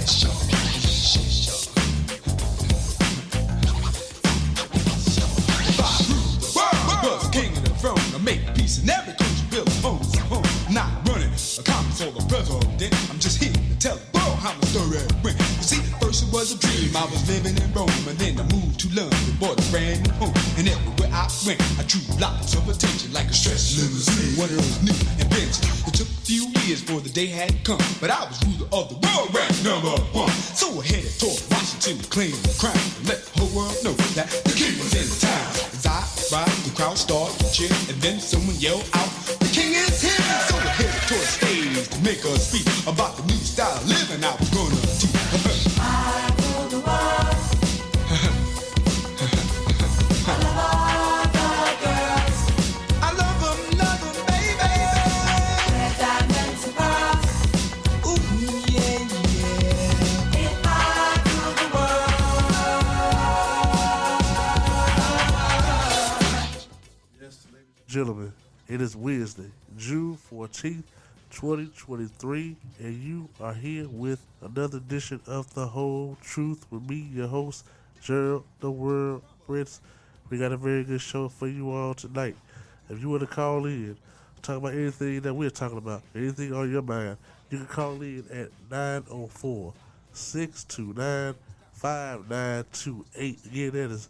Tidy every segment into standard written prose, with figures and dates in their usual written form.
King of the throne, I make peace in every country, build homes. Not running a conference or a president. I'm just here to tell the world how my story went. You see, first it was a dream. I was living in Rome, and then I moved to London, bought a brand new home. And everywhere I went, I drew lots of attention, like a stretch limousine, one of those new inventions. It took a few years for the day had come, but I was ruler of the world, ranked number one. So I headed toward Washington to claim the crown, and let the whole world know that the king was in town. As I arrived, the crowd started to cheer, and then someone yelled out, "The king is here!" So I headed toward the stage to make us speak about the new style of living I was gonna teach. I rule the world. I love all the girls. I love them, baby. Red diamonds and pearls. Ooh, yeah, yeah. If I rule the world. Yes, ladies and gentlemen, it is Wednesday, June 14th, 2023, and you are here with another edition of The Whole Truth with me, your host, Gerald, the World Britts. We got a very good show for you all tonight. If you want to call in, talk about anything that we're talking about, anything on your mind, you can call in at 904-629-5928. Again, that is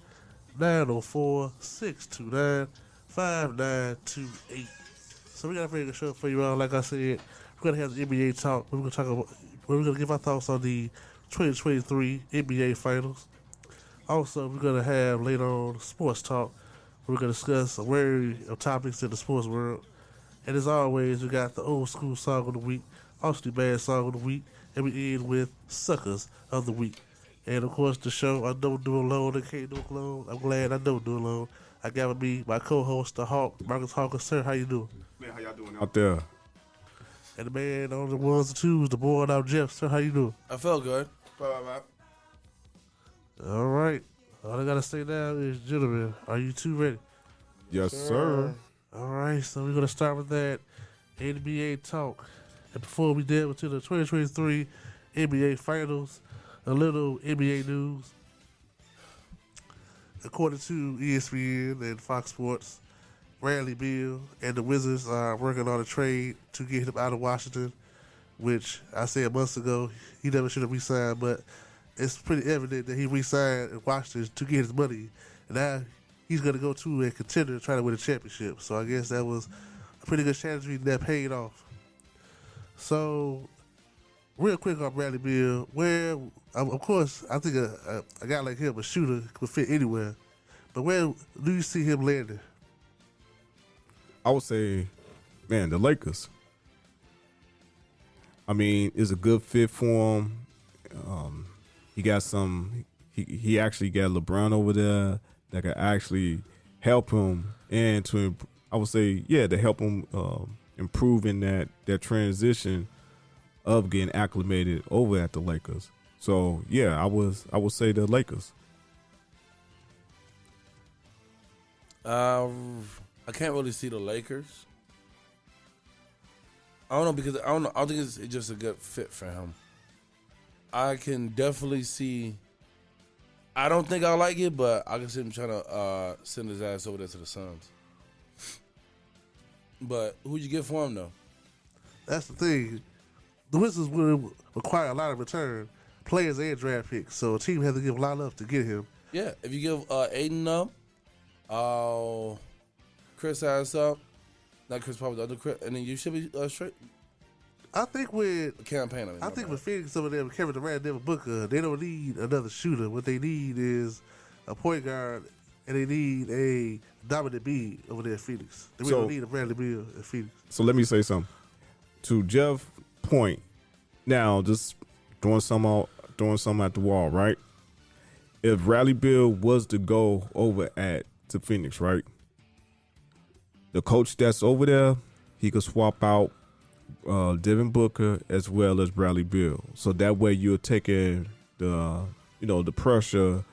904-629-5928. So we got a very good show for you all. Like I said, we're gonna have the NBA talk. We're gonna give our thoughts on the 2023 NBA Finals. Also, we're gonna have later on sports talk. We're gonna discuss a variety of topics in the sports world. And as always, we got the old school song of the week, also the bad song of the week, and we end with Suckas of the week. And of course, the show I don't do alone. I can't do alone. I'm glad I don't do alone. I got with me my co-host, the Hawk, Marcus Hawkins. Sir, how you doing? Man, how y'all doing out there? And the man on the ones and twos, the boy out Jeff. Sir, how you doing? I felt good. All right. All I gotta say now is, gentlemen, are you two ready? Yes, sir. All right, so we're gonna start with that NBA talk. And before we delve into the 2023 NBA Finals, a little NBA news. According to ESPN and Fox Sports, Bradley Beal and the Wizards are working on a trade to get him out of Washington, which I said months ago he never should have re-signed, but it's pretty evident that he re-signed in Washington to get his money. And now he's going to go to a contender trying to win a championship. So I guess that was a pretty good strategy that paid off. So, real quick on Bradley Beal, where, of course, I think a guy like him, a shooter, could fit anywhere. But where do you see him landing? I would say, man, the Lakers. I mean, it's a good fit for him. He got some. He actually got LeBron over there that could actually help him, and I would say, to help him improve in that transition of getting acclimated over at the Lakers. So yeah, I would say the Lakers. I can't really see the Lakers. I don't know because I don't think it's just a good fit for him. I can definitely see. I don't think I like it, but I can see him trying to send his ass over there to the Suns. But who'd you get for him though? That's the thing. The Wizards will require a lot of return, players and draft picks. So a team has to give a lot up to get him. Yeah, if you give Aiden up, Chris Harris up, not Chris Paul, the other Chris, and then you should be straight. I think with campaign, I think with Phoenix over there, with Kevin Durant, Devin Booker, they don't need another shooter. What they need is a point guard, and they need a dominant big over there at Phoenix. They really don't need a Bradley Beal at Phoenix. So let me say something. To Jeff's point, now just throwing some at the wall, right? If Bradley Beal was to go over to Phoenix, right? The coach that's over there, he could swap out Devin Booker as well as Bradley Beal. So that way you're taking the pressure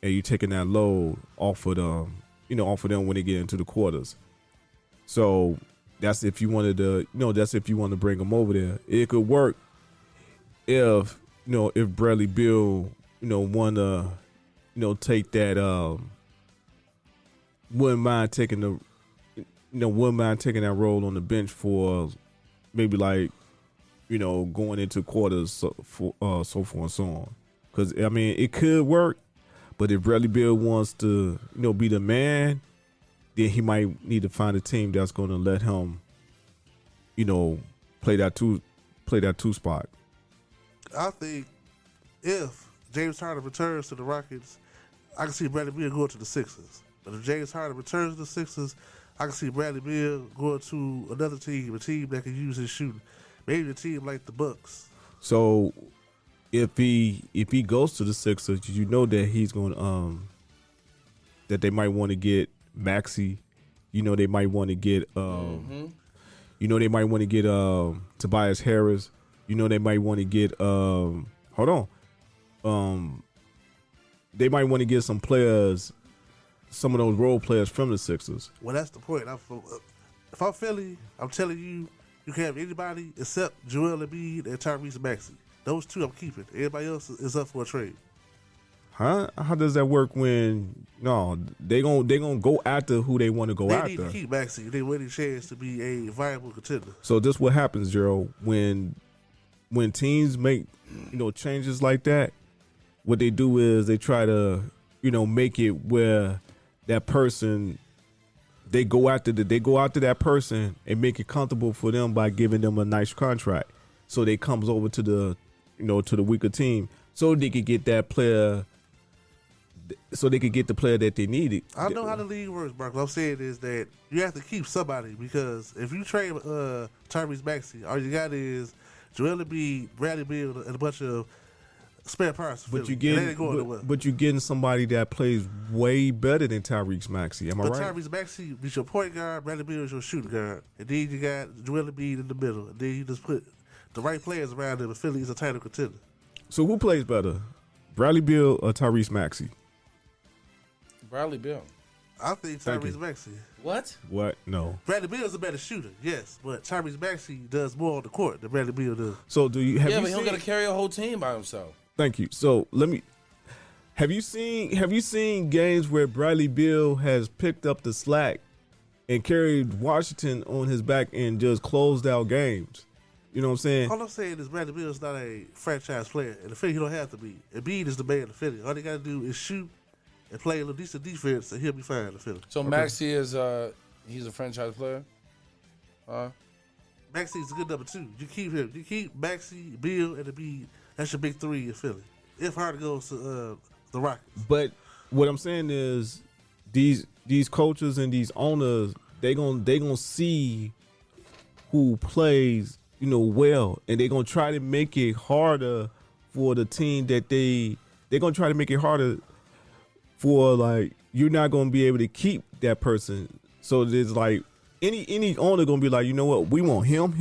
and you're taking that load off of them when they get into the quarters. So that's if you wanted to, that's if you want to bring them over there. It could work if, if Bradley Beal, wanna, take that, wouldn't mind taking that role on the bench for maybe like, going into quarters, so forth and so on. Because I mean, it could work, but if Bradley Beal wants to, be the man, then he might need to find a team that's going to let him, play that two spot. I think if James Harden returns to the Rockets, I can see Bradley Beal going to the Sixers. But if James Harden returns to the Sixers, I can see Bradley Beal going to another team, a team that can use his shooting. Maybe a team like the Bucks. So if he goes to the Sixers, that he's going to that they might want to get Maxey. They might want to get they might want to get Tobias Harris. They might want to get they might want to get some players, some of those role players from the Sixers. Well, that's the point. If I'm Philly, I'm telling you, you can have anybody except Joel Embiid and Tyrese Maxey. Those two I'm keeping. Everybody else is up for a trade. Huh? How does that work when they gonna go after who they want to go after? They need to keep Maxey. They win a chance to be a viable contender. So this what happens, Gerald, when teams make changes like that. What they do is they try to make it where that person they go after that person and make it comfortable for them by giving them a nice contract. So they comes over to the to the weaker team so they could get that player. So they could get the player that they needed. I know how the league works, Mark. What I'm saying is that you have to keep somebody because if you trade Tyrese Maxey, all you got is Joel Embiid, Bradley Beal, and a bunch of spare parts. But you're getting somebody that plays way better than Tyrese Maxey. Am I right? But Tyrese Maxey is your point guard, Bradley Beal is your shooting guard, and then you got Joel Embiid in the middle, and then you just put the right players around him, and Philly is a title contender. So who plays better, Bradley Beal or Tyrese Maxey? Bradley Beal. I think Tyrese Maxey. What? No. Bradley Beal is a better shooter, yes, but Tyrese Maxey does more on the court than Bradley Beal does. So do you have? Yeah, but he's gonna carry a whole team by himself. Thank you. So have you seen games where Bradley Beal has picked up the slack and carried Washington on his back and just closed out games? You know what I'm saying? All I'm saying is Bradley Beal is not a franchise player. In the Philly, he don't have to be. Embiid is the man in the Philly. All they got to do is shoot and play a little decent defense, and he'll be fine in the Philly. So Maxey is he's a franchise player? Maxey's a good number two. You keep him. You keep Maxey, Beal, and Embiid. That's your big three in Philly. If Harden goes to the Rockets. But what I'm saying is these coaches and these owners, they gonna see who plays well, and they're gonna try to make it harder for the team that they're gonna try to make it harder for, like, you're not gonna be able to keep that person. So there's like any owner gonna be like, you know what, we want him,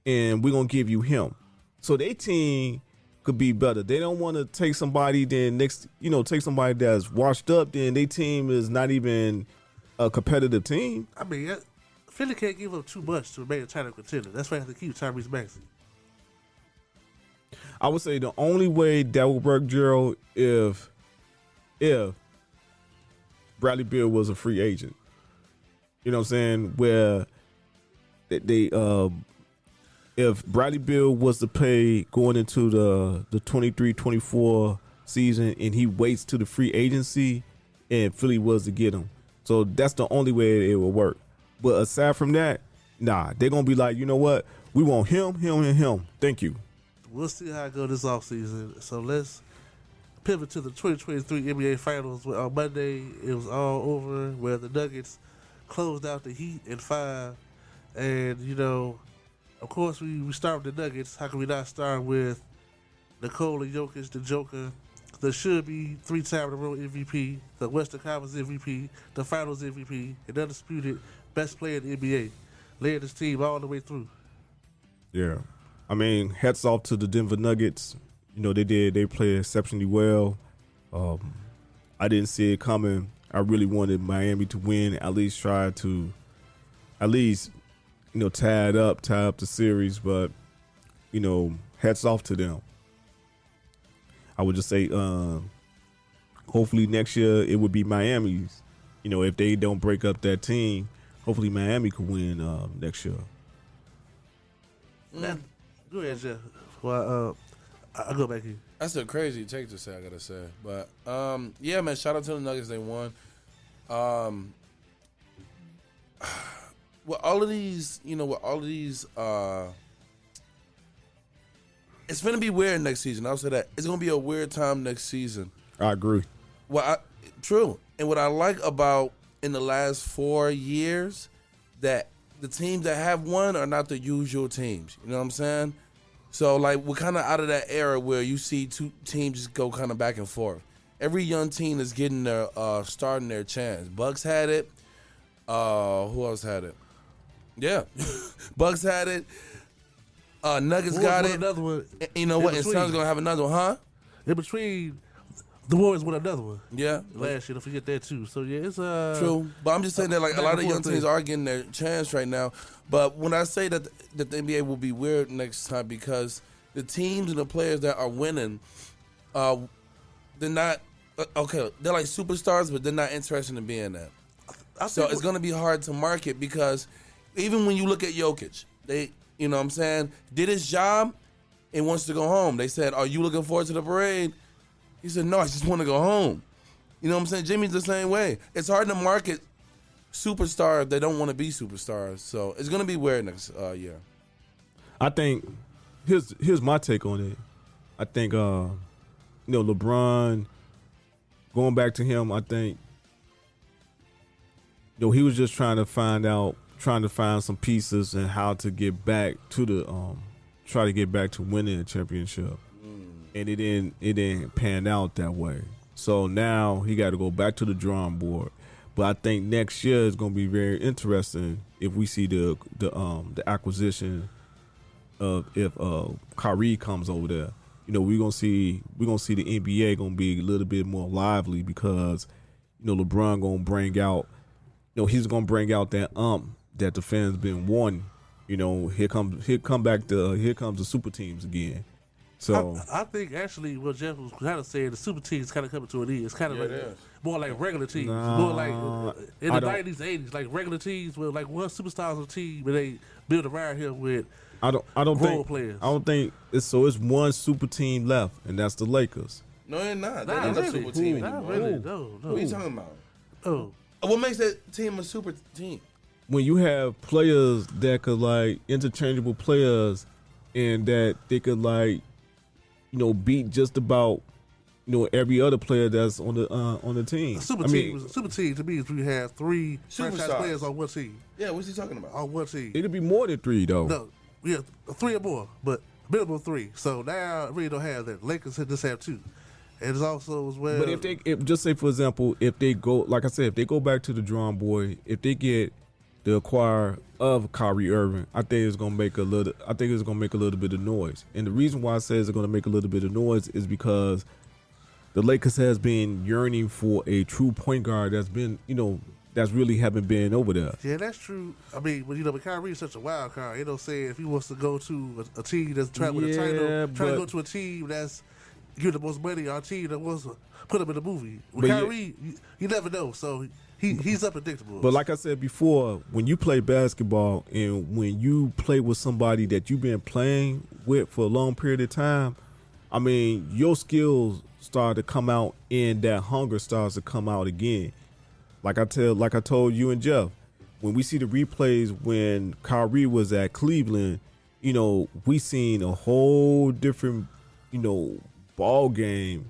and we're gonna give you him. So their team could be better. They don't want to take somebody take somebody that's washed up, then their team is not even a competitive team. I mean, Philly can't give up too much to remain a title contender. That's why I have to keep Tyrese Maxey. I would say the only way that would work, Gerald, if Bradley Beal was a free agent. You know what I'm saying? Where if Bradley Beal was to play going into the 23-24 season and he waits to the free agency and Philly was to get him. So that's the only way it will work. But aside from that, nah, they're going to be like, you know what? We want him, and him. Thank you. We'll see how it goes this offseason. So let's pivot to the 2023 NBA Finals. On Monday, it was all over where the Nuggets closed out the Heat in 5. And, of course, we start with the Nuggets. How can we not start with Nikola Jokic, the Joker, the should-be 3-time in a row MVP, the Western Conference MVP, the Finals MVP, and undisputed best player in the NBA, led his team all the way through. Yeah. I mean, hats off to the Denver Nuggets. They played exceptionally well. I didn't see it coming. I really wanted Miami to win, at least tie up the series, but hats off to them. I would just say, hopefully next year it would be Miami's. You know, if they don't break up that team, hopefully Miami could win next year. Go ahead, Jeff. Well, I'll go back here. That's a crazy take to say, I gotta say. But yeah, man, shout out to the Nuggets, they won. With all of these, it's gonna be weird next season. I'll say that. It's gonna be a weird time next season. I agree. True. And what I like about in the last 4 years, that the teams that have won are not the usual teams. You know what I'm saying? So, like, we're kind of out of that era where you see two teams just go kind of back and forth. Every young team is getting their starting their chance. Bucks had it. Who else had it? Yeah, Bucks had it. Nuggets got it. Another one. You know what? And Suns gonna have another one, huh? In between, the Warriors won another one. Yeah, last year. Don't forget that too. So yeah, it's true. But I'm just saying that like a lot of young teams are getting their chance right now. But when I say that the NBA will be weird next time, because the teams and the players that are winning, they're not okay. They're like superstars, but they're not interested in being that. So it's gonna be hard to market, because even when you look at Jokic, you know what I'm saying, did his job and wants to go home. They said, "Are you looking forward to the parade?" He said, "No, I just want to go home." You know what I'm saying? Jimmy's the same way. It's hard to market superstars that don't want to be superstars. So it's gonna be weird next year. I think here's my take on it. I think LeBron, going back to him, I think he was just trying to find some pieces and how to get back to try to get back to winning a championship. And it didn't pan out that way. So now he got to go back to the drawing board. But I think next year is going to be very interesting if we see the acquisition of if Kyrie comes over there. We're gonna see the NBA gonna be a little bit more lively, because LeBron gonna bring out he's gonna bring out that that the fans been wanting. Here comes the super teams again. So I think actually what Jeff was kind of saying, the super teams kind of coming to an end. It's kind of more like regular teams. More like in the 90s, 80s, like regular teams with like one superstar on the team, but they build around him with role players. I don't think it's one super team left, and that's the Lakers. No, they're not. They're not a super team anymore. Not really. No. What are you talking about? Oh. What makes that team a super team? When you have players that could like interchangeable players, and that they could like beat just about every other player that's on the team. A super team to me is we have three franchise players on one team. Yeah, what's he talking about? On one team. It'll be more than three though. No, we have three or more, but minimum three. So now we don't have that. Lakers just have two. And it's also as well. But if just say for example, if they go, like I said, if they go back to the drawing board, if they get the acquire of Kyrie Irving, I think it's gonna make a little bit of noise. And the reason why I say it's gonna make a little bit of noise is because the Lakers has been yearning for a true point guard that's been, that's really haven't been over there. Yeah, that's true. I mean, but Kyrie is such a wild card. Saying if he wants to go to a team that's trying to win a title, trying to go to a team that's give the most money, our team that wants to put him in the movie. With Kyrie, you never know. So he's unpredictable. But like I said before, when you play basketball and when you play with somebody that you've been playing with for a long period of time, I mean, your skills start to come out and that hunger starts to come out again. Like I told you and Jeff, when we see the replays when Kyrie was at Cleveland, we seen a whole different, ball game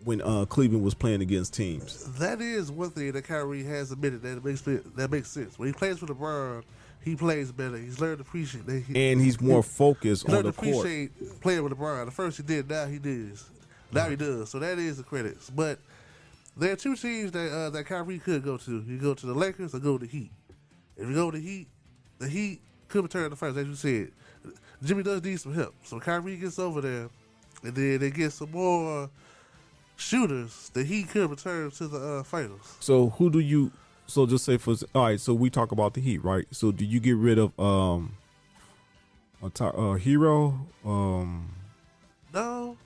when Cleveland was playing against teams. That is one thing that Kyrie has admitted that makes sense. When he plays for LeBron, he plays better. He's learned to appreciate that. And he's more focused on the court. He learned to appreciate playing with LeBron. At first he did, now he does. He does. So that is the credits. But there are two teams that Kyrie could go to. You go to the Lakers or go to the Heat. If you go to the Heat could return the first, as you said. Jimmy does need some help. So Kyrie gets over there, and then they get some more shooters that he could return to the finals. So who do you? So just say all right. So we talk about the Heat, right? So do you get rid of a Hero? No.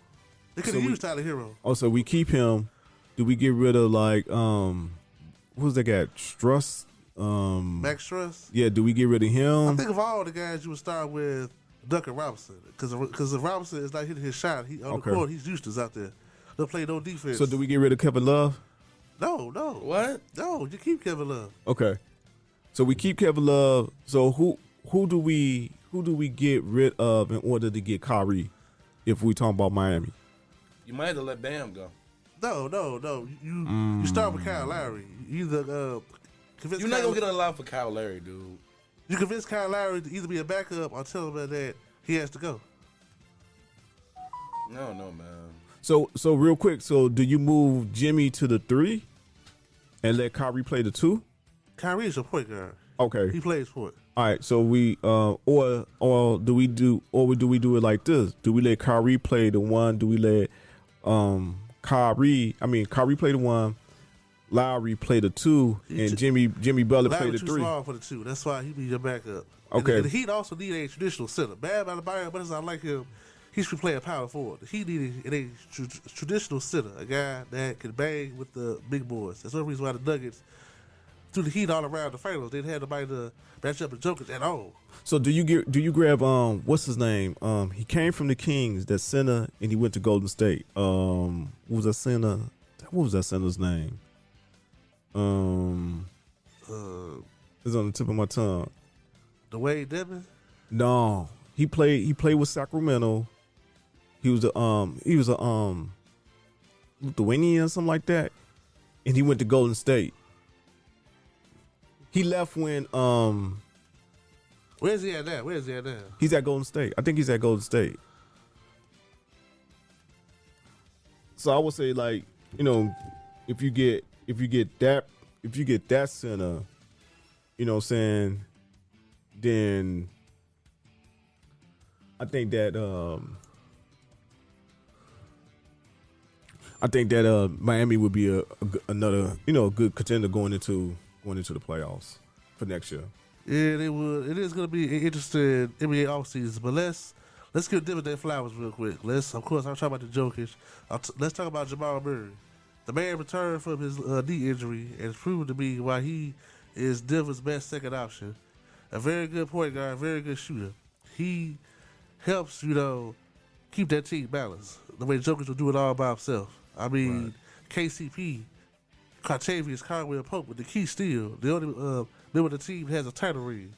They could have used Tyler Hero. Also, we keep him. Do we get rid of like who's that guy? Struss. Max Struss. Yeah. Do we get rid of him? I think of all the guys you would start with, Duncan Robinson, because if Robinson is not hitting his shot, he on the court, he's useless out there. They'll play no defense. So do we get rid of Kevin Love? No. What? No, you keep Kevin Love. Okay. So we keep Kevin Love. So who do we get rid of in order to get Kyrie? If we talk about Miami, You might have to let Bam go. No. You start with Kyle Lowry. You either convince You're not going to get a lot for Kyle Lowry, dude. You convince Kyle Lowry to either be a backup or tell him that he has to go. No, man. So real quick. So do you move Jimmy to the 3 and let Kyrie play the 2? Kyrie is a point guard. Okay. He plays point. All right. So we or do we do it like this? Do we let Kyrie play the 1? Do we let Kyrie play the 1, Lowry play the 2, and Jimmy Butler play the 3? Too small for the 2. That's why he be your backup. Okay. And the Heat also need a traditional center. Bam Adebayo, but as I like him, he should play a power forward. He needed a traditional center, a guy that can bang with the big boys. That's one reason why the Nuggets threw the Heat all around the finals. They didn't have nobody to match up with Jokic at all. So do you grab what's his name? He came from the Kings, that center, and he went to Golden State. What was that center? What was that center's name? It's on the tip of my tongue. Dwayne Dedmon? No, he played with Sacramento. He was a Lithuanian, something like that, and he went to Golden State. He left when Where's he at now? He's at Golden State. I think he's at Golden State. So I would say, like, if you get that center, you know what I'm saying, then I think that Miami would be another good contender going into the playoffs for next year. Yeah, they would. It is going to be an interesting NBA offseason, but let's give Denver their flowers real quick. Of course, I'm talking about the Jokic. Let's talk about Jamal Murray. The man returned from his knee injury and has proven to be why he is Denver's best second option. A very good point guard, very good shooter. He helps, keep that team balanced. The way Jokic will do it all by himself. I mean, right. KCP, Cartavius Caldwell Pope with the key steal. The only member of the team has a title ring.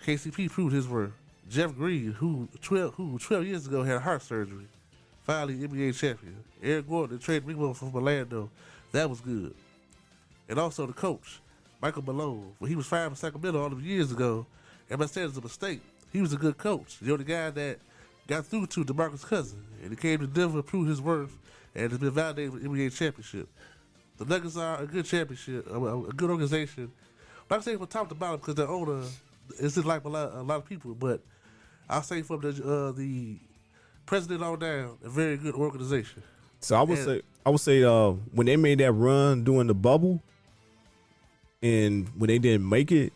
KCP proved his worth. Jeff Green, who 12 years ago had heart surgery, finally NBA champion. Eric Gordon traded Ringo from Orlando. That was good. And also the coach, Michael Malone. When he was fired from Sacramento all those years ago, everybody said it was a mistake. He was a good coach. The only guy that got through to DeMarcus Cousins. And he came to Denver, proved his worth, and has been validated with the NBA championship. The Nuggets are a good championship, a good organization. I'm not saying from top to bottom because the owner is just like a lot of people, but I'll say from the president on down, a very good organization. So I would say when they made that run during the bubble, and when they didn't make it,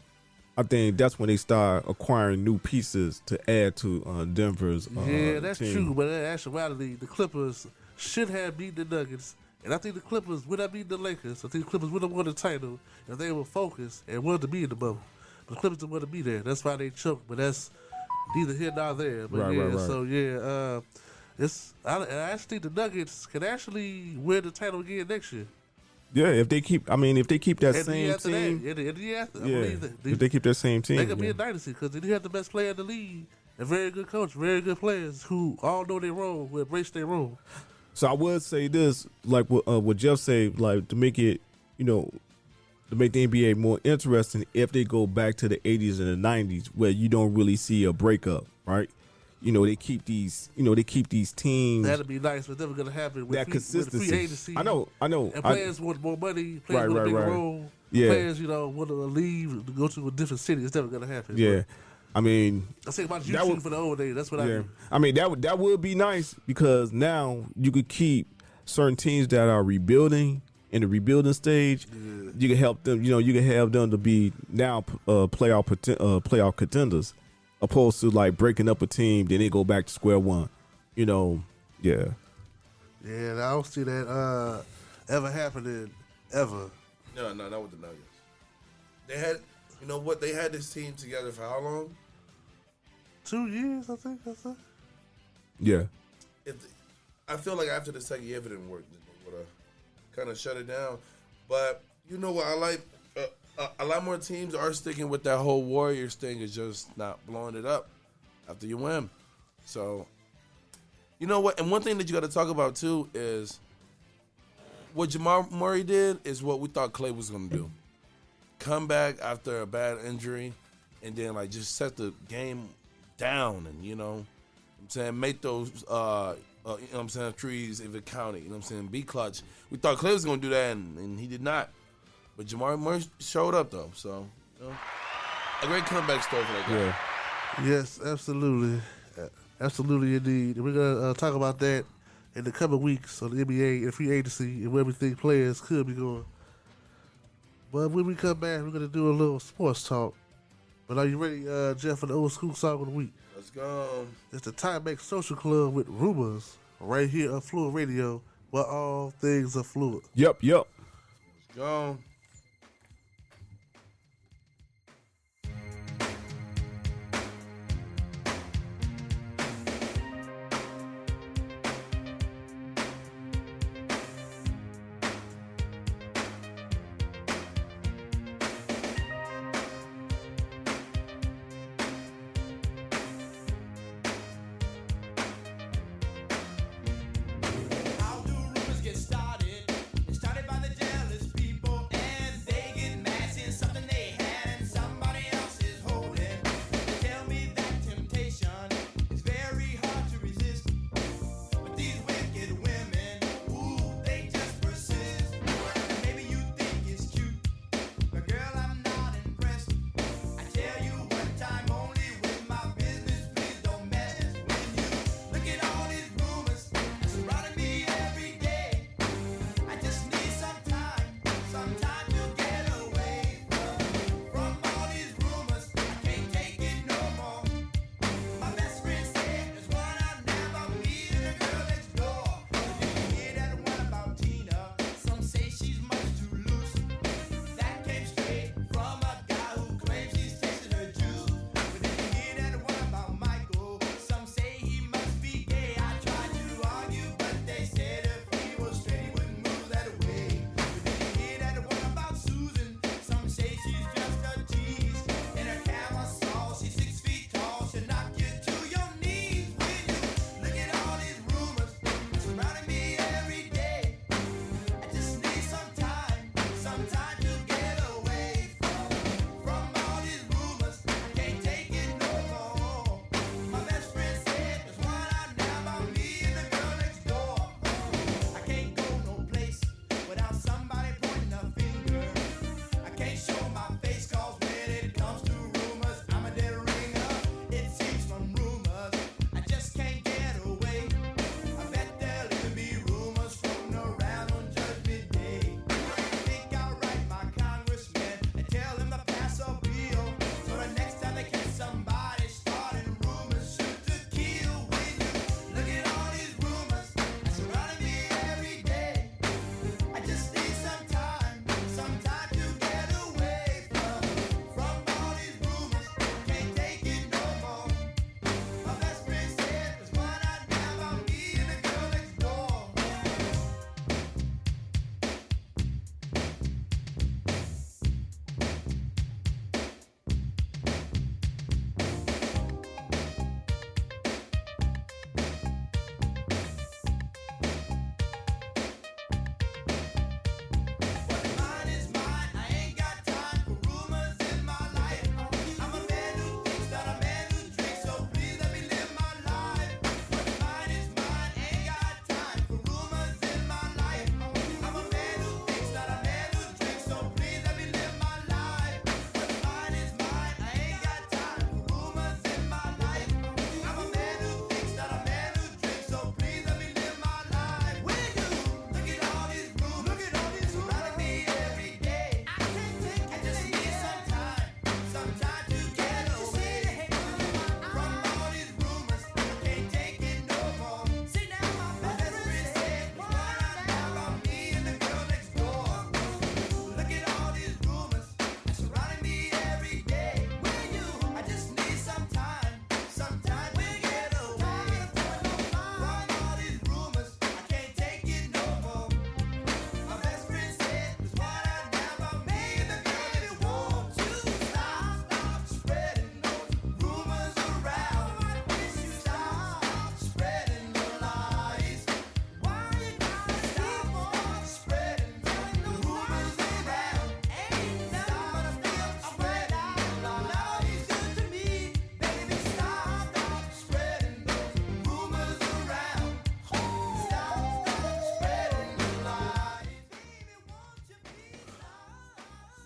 I think that's when they start acquiring new pieces to add to Denver's that's team. true, but in actuality, the Clippers should have beaten the Nuggets. And I think the Clippers would have beaten the Lakers. I think the Clippers would have won the title if they were focused and wanted to be in the bubble. But the Clippers didn't want to be there. That's why they choked. But that's neither here nor there. But right. So I actually think the Nuggets can actually win the title again next year. Yeah, if they keep that same team. If they keep that same team, they could be a dynasty because they have the best player in the league, a very good coach, very good players who all know their role, who embrace their role. So I would say this, like what Jeff said, like to make it, to make the NBA more interesting, if they go back to the 80s and the 90s where you don't really see a breakup, right? They keep these teams. That'd be nice, but never gonna happen with consistency. With free agency. I know. And players want more money. Players want a bigger role. Yeah. Players, want to leave to go to a different city. It's never gonna happen. Yeah. But I mean, I think about you for the old days. That's what I do. I mean, that would be nice because now you could keep certain teams that are rebuilding in the rebuilding stage. Yeah. You can help them. You can have them to be now playoff contenders, opposed to like breaking up a team, then they go back to square one. Yeah. Yeah, and I don't see that ever happening ever. No, not with the Nuggets. They had, you know what? They had this team together for how long? 2 years, I think. That's it. Yeah. I feel like after the second year, if it didn't work, they would have kind of shut it down. But you know what? I like a lot more teams are sticking with that whole Warriors thing, is just not blowing it up after you win. So, you know what? And one thing that you got to talk about too is what Jamal Murray did is what we thought Clay was going to do. Come back after a bad injury and then like just set the game down and, you know what I'm saying, make those you know what I'm saying, trees if it counted, you know what I'm saying, be clutch. We thought Clay was going to do that and he did not. But Jamal Murray showed up though, so you know, a great comeback story for that guy. Yeah. Yes, absolutely. Absolutely indeed. And we're going to talk about that in the coming weeks on the NBA and free agency and where we think players could be going. But when we come back, we're going to do a little sports talk. But are you ready, Jeff, for the old school song of the week? Let's go. It's the Time Make Social Club with Rumors right here on Fluid Radio, where all things are fluid. Yep. Let's go. How do rumors get started? It's started by the jealous people.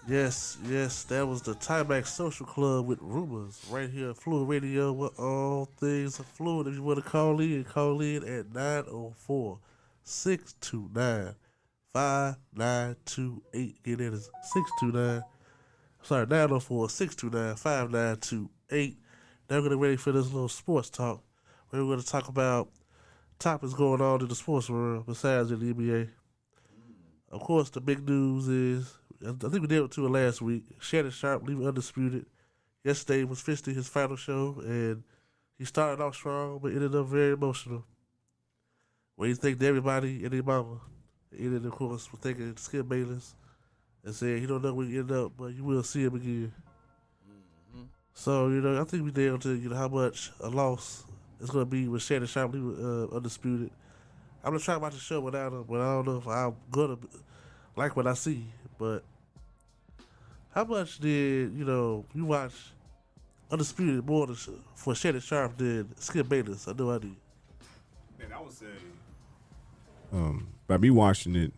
Yes, that was the Timex Social Club with Rumors right here at Fluid Radio where all things are fluid. If you want to call in at 904 629 5928. Get in at 629. Sorry, 904 629 5928. Now we're getting ready for this little sports talk. We're going to talk about topics going on in the sports world besides in the NBA. Of course, the big news is, I think we did it to it last week, Shannon Sharpe leaving Undisputed. Yesterday was officially his final show, and he started off strong, but ended up very emotional. When he thanked everybody and their mama, he ended, of course, with thanking Skip Bayless and saying he don't know where he end up, but you will see him again. Mm-hmm. So, I think we down to, how much a loss it's going to be with Shannon Sharpe leaving Undisputed. I'm going to try to watch the show without him, but I don't know if I'm going to like what I see. But how much did, you watch Undisputed more for Shannon Sharpe than Skip Bayless? I know I did. And I would say, by me watching it,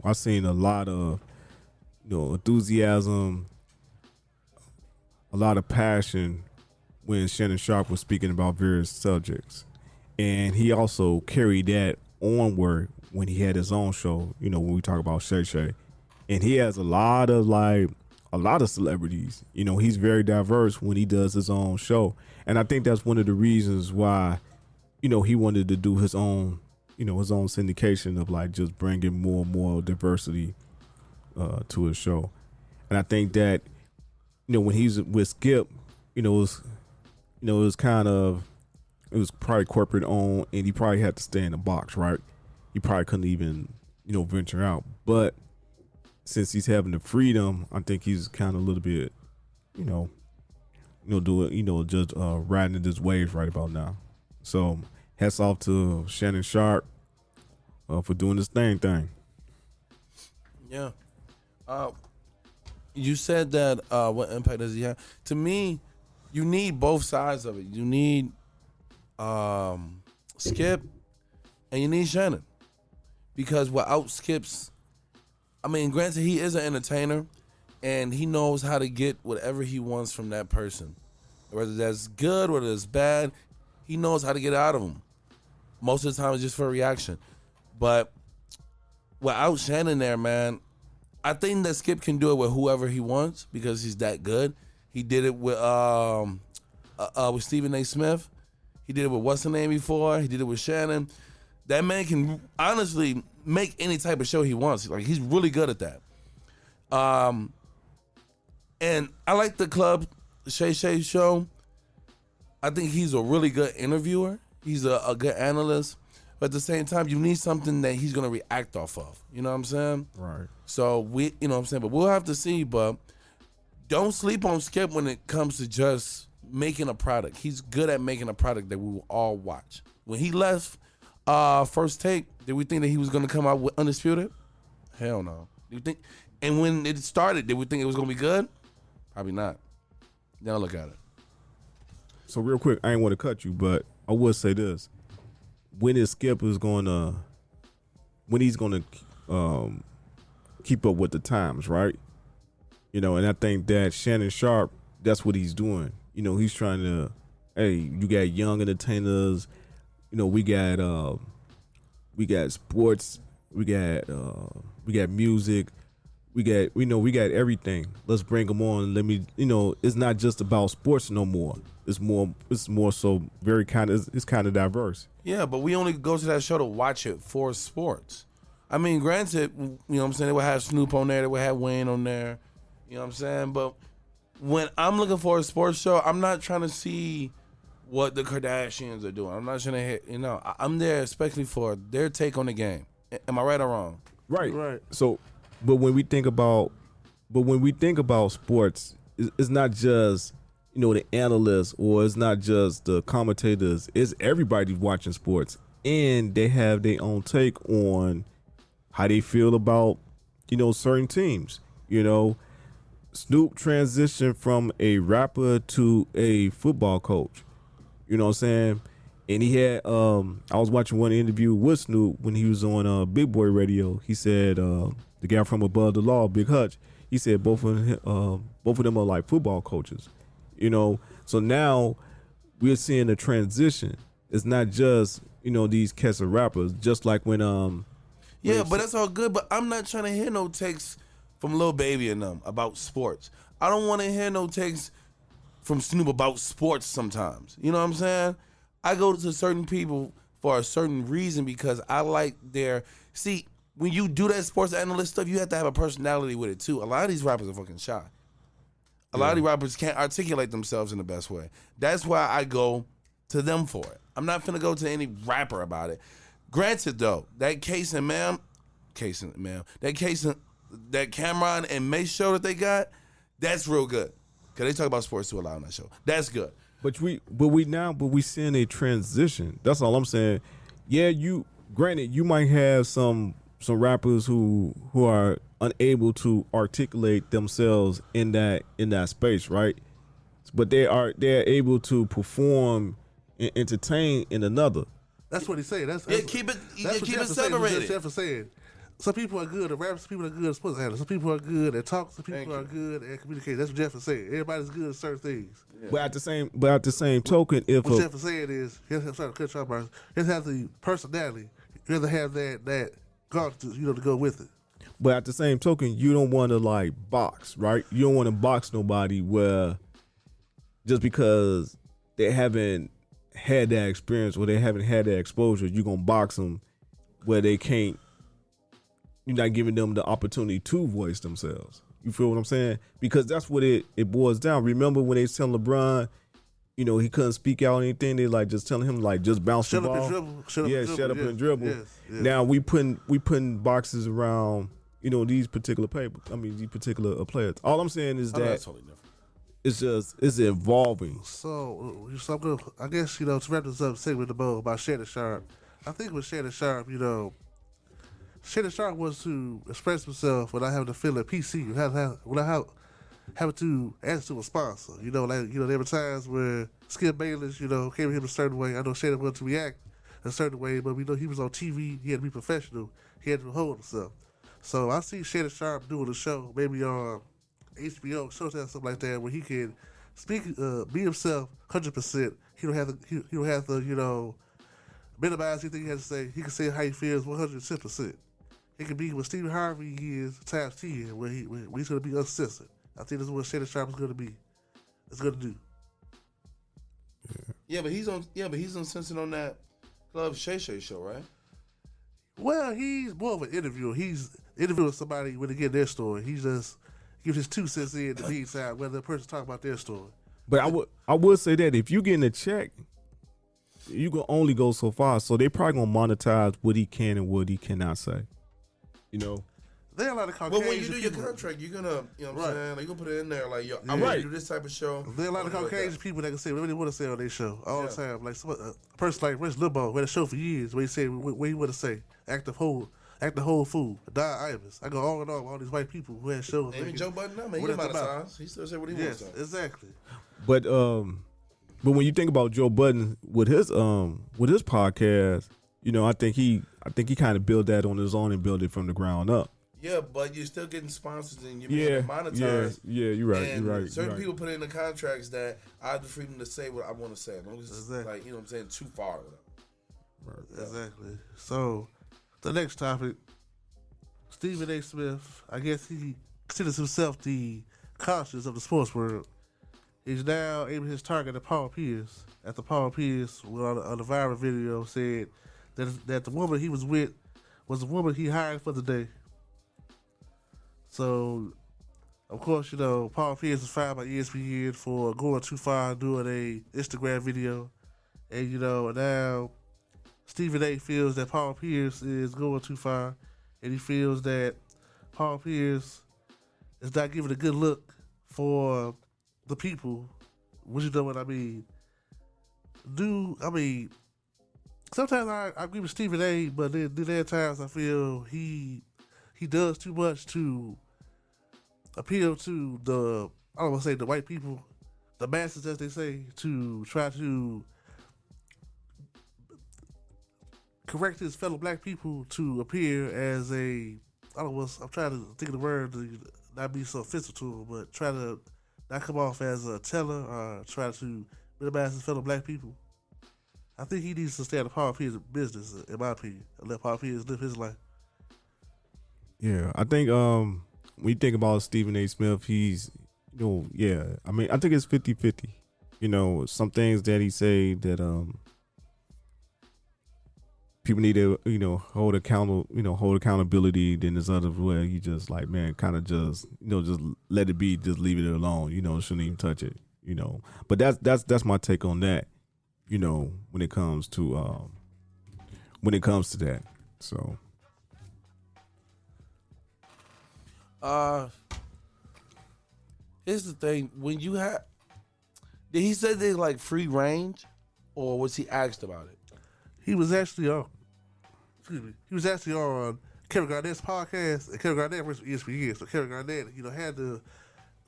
I seen a lot of, enthusiasm, a lot of passion when Shannon Sharpe was speaking about various subjects. And he also carried that onward when he had his own show, when we talk about Shay Shay. And he has a lot of celebrities. He's very diverse when he does his own show. And I think that's one of the reasons why, he wanted to do his own syndication of just bringing more and more diversity to his show. And I think that, when he's with Skip, it was probably corporate owned, and he probably had to stay in the box, right? He probably couldn't even, venture out. But since he's having the freedom, I think he's kind of a little bit, just riding his waves right about now. So hats off to Shannon Sharpe for doing this thing. Yeah. You said that what impact does he have? To me, you need both sides of it. You need Skip and you need Shannon. Because without Skip's, granted, he is an entertainer and he knows how to get whatever he wants from that person. Whether that's good, whether it's bad, he knows how to get out of them. Most of the time it's just for a reaction. But without Shannon there, man, I think that Skip can do it with whoever he wants because he's that good. He did it with Stephen A. Smith. He did it with what's her name before. He did it with Shannon. That man can honestly make any type of show he wants. He's really good at that. And I like the Club Shay Shay show. I think he's a really good interviewer. He's a good analyst. But at the same time, you need something that he's going to react off of. You know what I'm saying? Right. So, but we'll have to see. But don't sleep on Skip when it comes to just making a product. He's good at making a product that we will all watch. When he left First Take, did we think that he was going to come out with Undisputed? Hell no. Do you think? And when it started, did we think it was going to be good? Probably not. Now look at it. So real quick, I ain't want to cut you, but I would say this. When he's going to keep up with the times, right? And I think that Shannon Sharpe, that's what he's doing. He's trying to, hey, you got young entertainers, we got sports, we got music, we got everything. Let's bring them on. It's not just about sports no more. It's more so it's kind of diverse. Yeah, but we only go to that show to watch it for sports. Granted, what I'm saying, they would have Snoop on there, they would have Wayne on there, you know what I'm saying? But when I'm looking for a sports show, I'm not trying to see what the Kardashians are doing. I'm not trying to hit, I'm there especially for their take on the game. Am I right or wrong? Right. So, but when we think about sports, it's not just the analysts, or it's not just the commentators. It's everybody watching sports, and they have their own take on how they feel about certain teams. Snoop transitioned from a rapper to a football coach. You know what I'm saying? And he had I was watching one interview with Snoop when he was on Big Boy Radio. He said the guy from Above the Law, Big Hutch, He said both of them are like football coaches. So now we're seeing a transition. It's not just these cats are rappers. Just like when Yeah, but that's all good. But I'm not trying to hear no takes from Lil Baby and them about sports. I don't want to hear no takes from Snoop about sports sometimes. You know what I'm saying? I go to certain people for a certain reason because I like their... See, when you do that sports analyst stuff, you have to have a personality with it too. A lot of these rappers are fucking shy. A lot of these rappers can't articulate themselves in the best way. That's why I go to them for it. I'm not finna go to any rapper about it. Granted, though, that Cameron and Mace show that they got, that's real good. Cause they talk about sports too a lot on that show. That's good. But we seeing a transition. That's all I'm saying. Yeah, granted you might have some rappers who are unable to articulate themselves in that space, right? But they're able to perform and entertain in another. That's what he's saying. Keep it separated. Jeff is saying. Some people are good at rap, some people are good at sports analysts, some people are good at talk, some people are good at communication. That's what Jeff is saying. Everybody's good at certain things. Yeah. But at the same token, what Jeff is saying is, he has to have the personality. You have to have that guard to go with it. But at the same token, you don't want to like box, right? You don't want to box nobody where just because they haven't had that experience or they haven't had that exposure, you're gonna box them where they can't. You're not giving them the opportunity to voice themselves. You feel what I'm saying? Because that's what it boils down. Remember when they tell LeBron, he couldn't speak out anything. They like just telling him like just bounce the ball. Shut up and dribble. Yes. Now we putting boxes around these particular these particular players. All I'm saying is that totally different. It's evolving. So I'm gonna, I guess to wrap this up, segment the bowl about Shannon Sharpe. I think with Shannon Sharpe, Shannon Sharpe was to express himself without having to feel a PC, without having to answer to a sponsor. There were times where Skip Bayless, came to him a certain way. I know Shannon wanted to react a certain way, but we know he was on TV. He had to be professional. He had to hold himself. So I see Shannon Sharpe doing a show, maybe on HBO, Showtime, something like that, where he can speak, be himself 100%. He don't have to, minimize anything he has to say. He can say how he feels 110%. He can be what Stephen Harvey is times 10, where he's going to be uncensored. I think that's what Shannon Sharpe is going to be. It's going to do. Yeah, but he's uncensored on that Club Shay Shay show, right? Well, he's more of an interviewer. He's interviewing somebody when they get their story. He just gives his 2 cents in the meantime, whether the person talk about their story. But I would say that if you getting a check, you can only go so far. So they probably gonna monetize what he can and what he cannot say. There are a lot of Caucasian But when you do your people. contract, you're gonna, what I'm saying? Like, you're gonna put it in there, like, I Yeah. want to do this type of show. There are a lot of Caucasian people that can say whatever they want to say on their show all the time. Like a person like Rich Limbaugh, who had a show for years, where he said what he want to say, act the whole fool. Don Imus. I go on and on with all these white people who had shows. Even Joe Budden, man, he about size. He still say what he wants to say. Exactly. But when you think about Joe Budden with his podcast, I think he kind of built that on his own and built it from the ground up. Yeah, but you're still getting sponsors and you're being monetized. Yeah, you're right. And you're right. certain people put in the contracts that I have the freedom to say what I want to say. As long as it's like, what I'm saying, too far. Right. Exactly. So, the next topic, Stephen A. Smith, I guess he considers himself the conscience of the sports world. He's now aiming his target at Paul Pierce. After Paul Pierce, on the viral video, said that the woman he was with was the woman he hired for the day. So, of course, Paul Pierce was fired by ESPN for going too far, doing a Instagram video. And, now Stephen A. feels that Paul Pierce is going too far. And he feels that Paul Pierce is not giving a good look for the people. Which you know what I mean? Sometimes I agree with Stephen A., but then there are times I feel he does too much to appeal to I don't want to say the white people, the masses, as they say, to try to correct his fellow black people to appear as I'm trying to think of the word, not be so offensive to him, but try to not come off as a teller or try to minimize his fellow black people. I think he needs to stay out of Paul Pierce's business, in my opinion, and let Paul Pierce live his life. Yeah, I think when you think about Stephen A. Smith, he's, I mean, I think it's 50-50. Some things that he say that people need to, hold accountability. Then there's others where you just like, man, kind of just, just let it be, just leave it alone. Shouldn't even touch it. But that's my take on that. When it comes to that. So. Here's the thing: when you have, did he say they like free range, or was he asked about it? He was actually on. He was actually on Kevin Garnett's podcast, and Kevin Garnett was ESPN. So Kevin Garnett, had to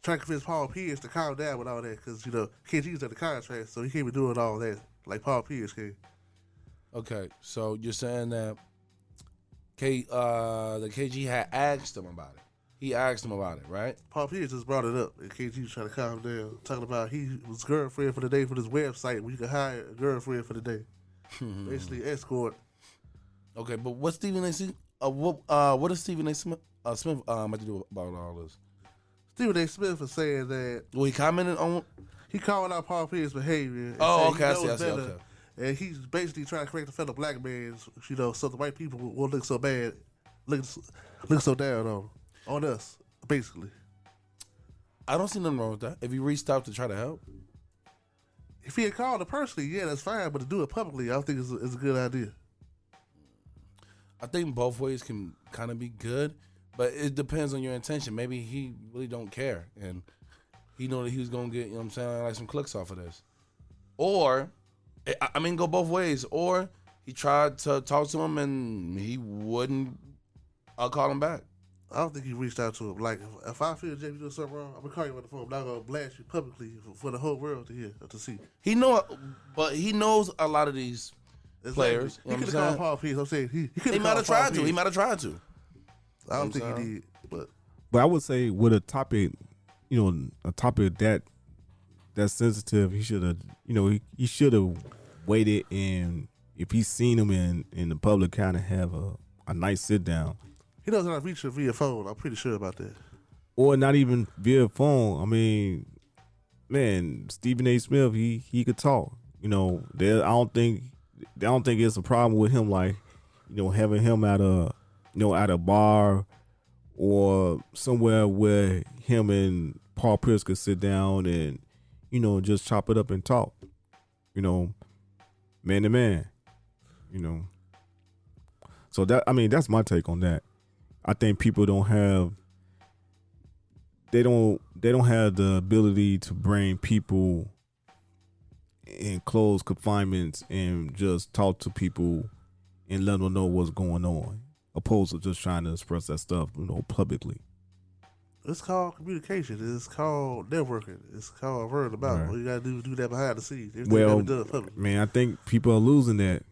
try to convince Paul Pierce to calm down with all that because KG's at the contract, so he can't be doing all that like Paul Pierce can. Okay, so you're saying that the KG had asked him about it. He asked him about it, right? Paul Pierce just brought it up, and KG was trying to calm down, talking about he was girlfriend for the day for this website where you can hire a girlfriend for the day, basically escort. Okay, but what Stephen A. Smith, what does Stephen A. Smith have to do about all this? Stephen A. Smith was saying that. Well, he commented on. He called out Paul Pierce's behavior. Oh, okay, I see. Okay. And he's basically trying to correct the fellow black man, so the white people won't look so bad, look so down on us, basically. I don't see nothing wrong with that. If he reached out to try to help. If he had called her personally, yeah, that's fine. But to do it publicly, I don't think it's a good idea. I think both ways can kind of be good, but it depends on your intention. Maybe he really don't care, and he know that he was going to get, like some clicks off of this. Or, I mean, go both ways. Or he tried to talk to him, and he wouldn't call him back. I don't think he reached out to him. Like, if I feel Jay doing something wrong, I'm going to call you on the phone. I'm not going to blast you publicly for the whole world to hear or to see. But he knows a lot of these players. He could have called Paul Pierce. I'm saying he could have. He might have tried to. He might have tried to. I don't think he did. But I would say with a topic, a topic that's sensitive, he should have, he should have waited, and if he's seen him in the public, kind of have a nice sit down. He doesn't have to reach her via phone. I'm pretty sure about that. Or not even via phone. I mean, man, Stephen A. Smith, he could talk. I don't think it's a problem with him, like, having him at a bar or somewhere where him and Paul Pierce could sit down and, just chop it up and talk, man to man, So that's my take on that. I think people don't have the ability to bring people in closed confinements and just talk to people and let them know what's going on, opposed to just trying to express that stuff, publicly. It's called communication. It's called networking. It's called word about. Right. All you gotta do that behind the scenes. Man, I think people are losing that.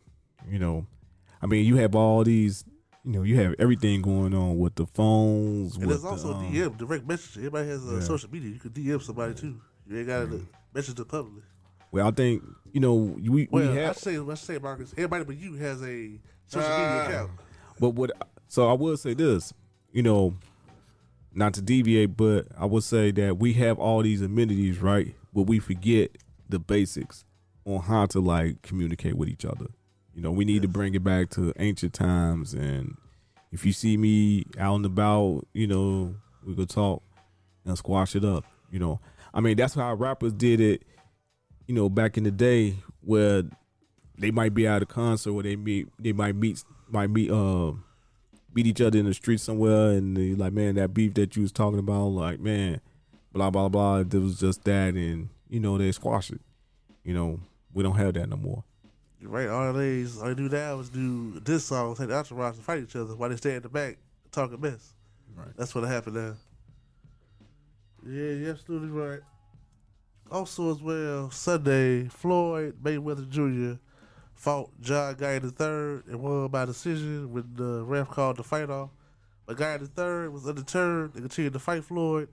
I mean, you have all these. You have everything going on with the phones. And there's also DM, direct messaging. Everybody has social media. You can DM somebody too. You ain't got to message them publicly. Well, I think, we have. I say, Marcus, everybody but you has a social media account. But so I would say this, not to deviate, but I would say that we have all these amenities, right? But we forget the basics on how to, like, communicate with each other. We need to bring it back to ancient times. And if you see me out and about, we could talk and squash it up. I mean, that's how rappers did it, back in the day, where they might be at a concert where they might meet each other in the street somewhere, and they like, man, that beef that you was talking about, like, man, blah blah blah, it was just that, and they squash it. We don't have that no more. You're right. All they do now is do this song, take the entourage and fight each other while they stay in the back talking mess. Right. That's what happened now. Yeah, you're absolutely right. Also, as well, Sunday, Floyd Mayweather Jr. fought John Guy III and won by decision when the ref called the fight off. a guy in the third was undeterred and continued to fight Floyd,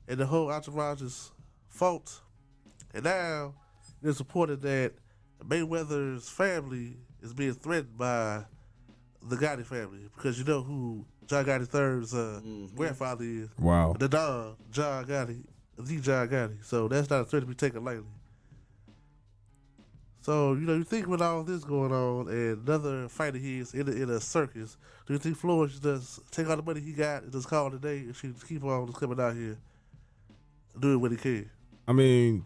and the whole entourage's fault. And now it's reported that Mayweather's family is being threatened by the Gotti family because you know who John Gotti III's grandfather is. Wow. The Don, John Gotti, the John Gotti. So that's not a threat to be taken lightly. So, you think with all this going on and another fight of his in a circus, do you think Floyd should just take all the money he got and just call it a day and should keep on just coming out here doing what he can? I mean,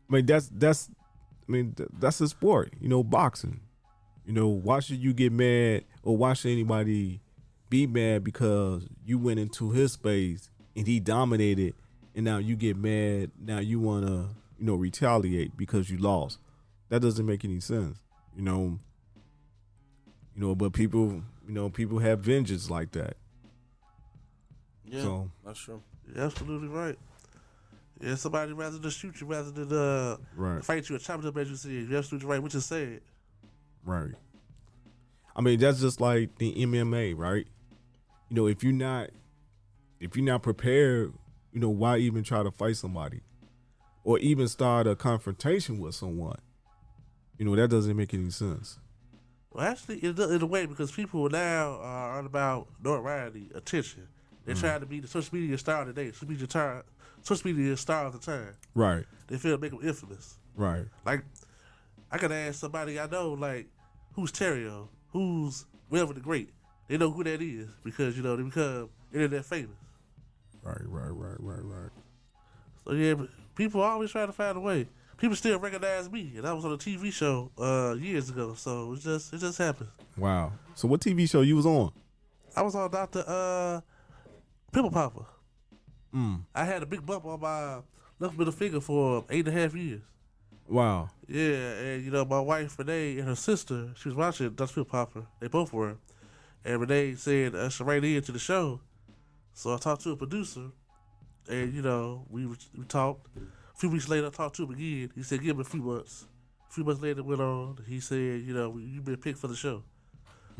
that's a sport, boxing. Why should you get mad or why should anybody be mad because you went into his space and he dominated and now you get mad, now you want to, retaliate because you lost. That doesn't make any sense, but people have vengeance like that. Yeah, so, that's true. You're absolutely right. Yeah, somebody rather than shoot you rather than right. fight you or chop it up as you see it. You're absolutely right, which is sad. Right. I mean, that's just like the MMA, right? If you're not prepared, why even try to fight somebody? Or even start a confrontation with someone. That doesn't make any sense. Well, actually, in a way, because people now are all about notoriety, attention. They're trying to be the social media star of the day, social media star of the time. Right. They feel make them infamous. Right. Like, I could ask somebody I know, like, who's Terrio? Who's Wilbur the Great? They know who that is because, they become internet famous. Right. So, yeah, but people always try to find a way. People still recognize me, and I was on a TV show years ago, so it just happened. Wow. So what TV show you was on? I was on Dr. Pimple Popper. I had a big bump on my left middle finger for 8.5 years. Wow. Yeah, and my wife Renee and her sister, she was watching Dr. Pimple Popper. They both were. And Renee said I should write into the show. So I talked to a producer, and we talked. A few weeks later, I talked to him again. He said, give him a few months. A few months later, it went on. He said, you've been picked for the show.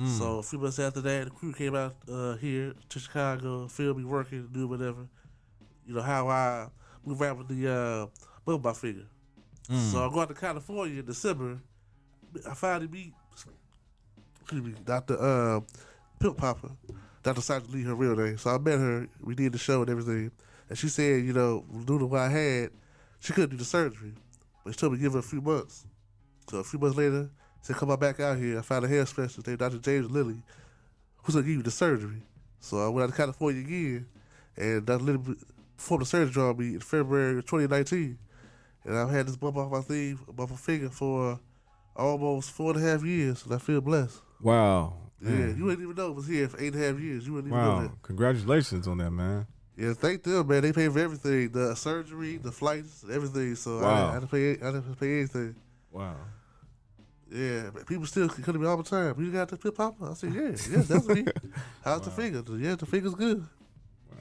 So a few months after that, the crew came out here to Chicago, filmed me working, do whatever. How I move around with the bump my finger. So I'm going to California in December. I finally meet Dr. Pimp Popper. Dr. Sergeant Lee, her real name. So I met her. We did the show and everything. And she said, due to what I had, she couldn't do the surgery. But she told me to give her a few months. So a few months later, she said, come on back out here. I found a hair specialist named Dr. James Lilly, who's going to give you the surgery. So I went out to California again, and Dr. Lilly performed the surgery on me in February of 2019. And I've had this bump off my finger for almost 4.5 years, and I feel blessed. Wow. Yeah, you wouldn't even know it was here for 8.5 years. You wouldn't even know that. Congratulations on that, man. Yeah, thank them, man. They pay for everything, the surgery, the flights, everything. So I didn't pay anything. Wow. Yeah, but people still come to me all the time. You got the Pimp Popper? I said, yeah, that's me. How's the finger? Yeah, the finger's good. Wow.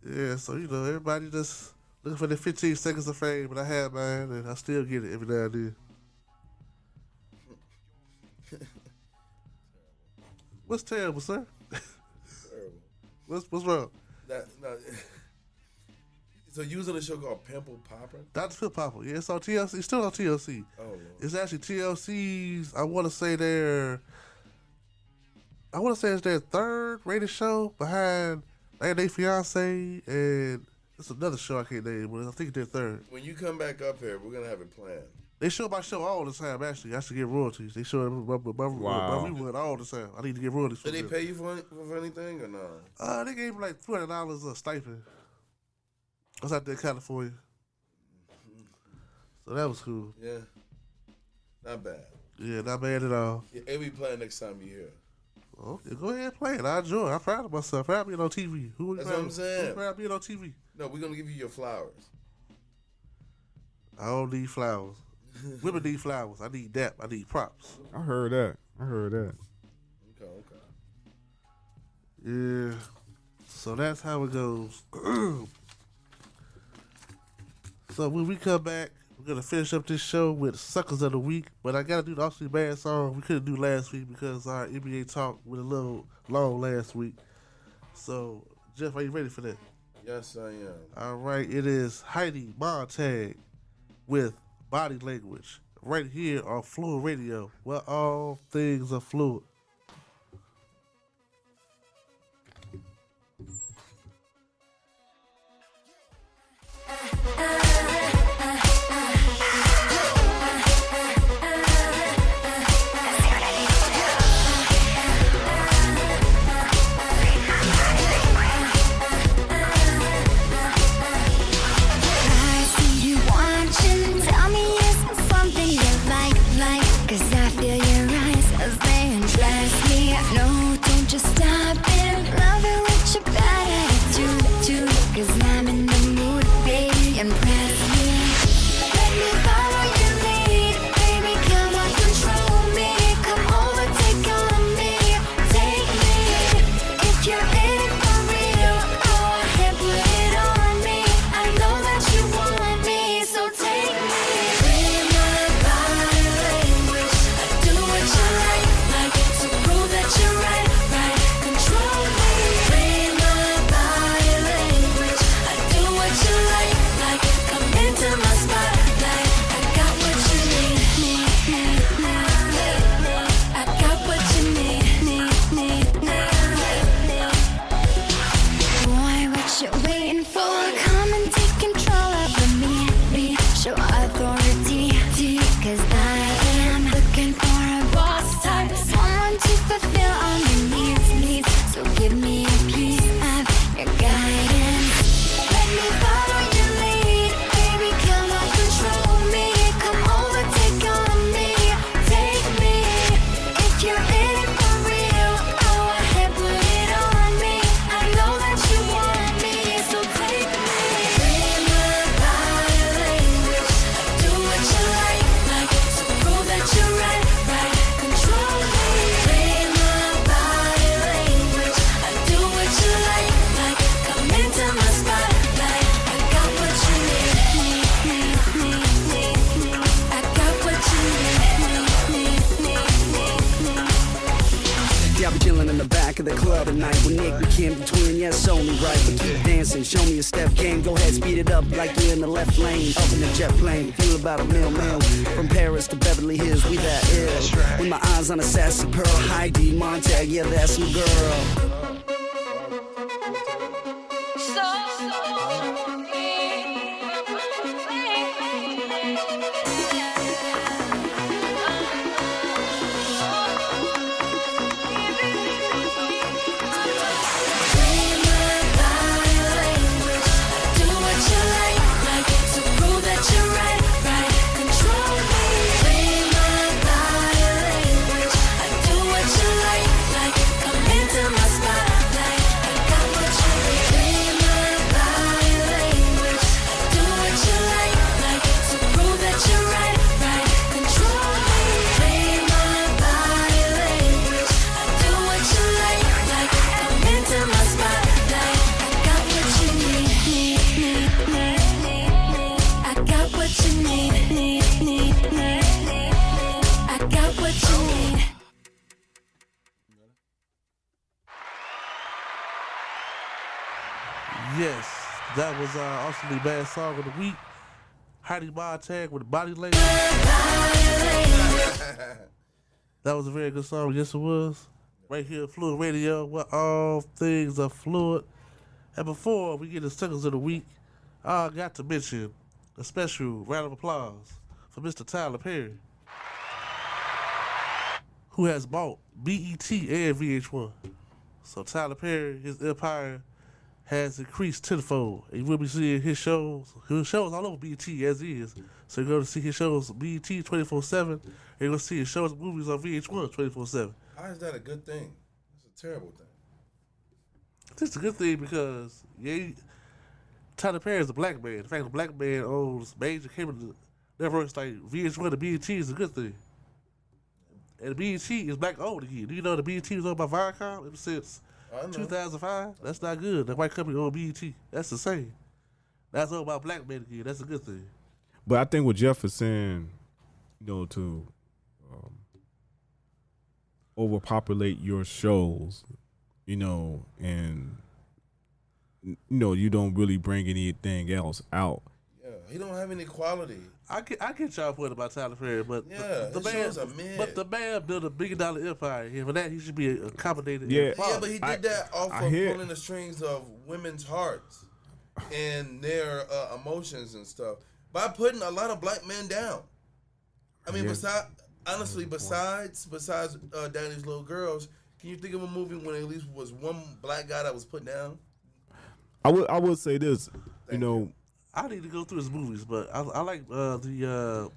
Yeah, so everybody just looking for the 15 seconds of fame, but I have mine, and I still get it every now and then. What's terrible, sir? Terrible. What's wrong? So you was on a show called Pimple Popper? Dr. Phil Popper. Yeah, it's on TLC. It's still on TLC. Oh, Lord. It's actually TLC's, I want to say it's their third rated show behind They Fiance, and it's another show I can't name, but I think they're third. When you come back up here, we're going to have it planned. They show my show all the time, actually. I should get royalties. They show my rerun all the time. I need to get royalties. Did they pay you for anything or no? They gave me like $200 a stipend. I was out there in California. So that was cool. Yeah. Not bad. Yeah, not bad at all. Yeah, and we play next time you're here. Okay, go ahead and play it. I enjoy it. I'm proud of myself. Proud of being on TV. That's what I'm saying. Who's proud of being on TV? No, we're going to give you your flowers. I don't need flowers. Women need flowers. I need that. I need props. I heard that. Okay. Yeah. So that's how it goes. So when we come back, we're We're going to finish up this show with Suckers of the Week, but I got to do the Austin Bad song we couldn't do last week because our NBA talk was a little long last week. So, Jeff, are you ready for that? Yes, I am. All right, it is Heidi Montag with Body Language right here on Fluid Radio, where all things are fluid. Show me a step game, go ahead, speed it up like you're in the left lane. Up in the jet plane, feel about a mil. From Paris to Beverly Hills, we that ill. Right. With my eyes on a sassy pearl, Heidi Montag, yeah, that's my girl. Yes, that was our Austin Bad song of the week. Heidi Montag with Body Language. That was a very good song. Yes, it was. Right here at Fluid Radio, where all things are fluid. And before we get the Suckers of the week, I got to mention a special round of applause for Mr. Tyler Perry, who has bought BET and VH1. So Tyler Perry, his empire has increased tenfold. And you will be seeing his shows all over BET as is. So you're going to see his shows BET 24/7, and you're going to see his shows and movies on VH1 24/7. How is that a good thing? It's a terrible thing. It's a good thing because Tyler Perry is a black man. In fact, a black man owns major cable networks like VH1 and BET is a good thing. And the BET is black owned again. Do you know the BET was owned by Viacom ever since 2005? That's not good. The white company owned BET. That's the same. That's owned by black men again. That's a good thing. But I think what Jeff is saying, to overpopulate your shows, and you don't really bring anything else out. Yeah, he don't have any quality. I get y'all point about Tyler Perry, but Yeah, the his shows are mid. but the man built $1 billion empire here. For that, he should be accommodated. Yeah. Yeah, but he did that off of hear- pulling the strings of women's hearts and their emotions and stuff by putting a lot of black men down. I mean, besides Daddy's Little Girls, can you think of a movie when at least was one black guy that was put down? I would say this, I need to go through his movies, but I like the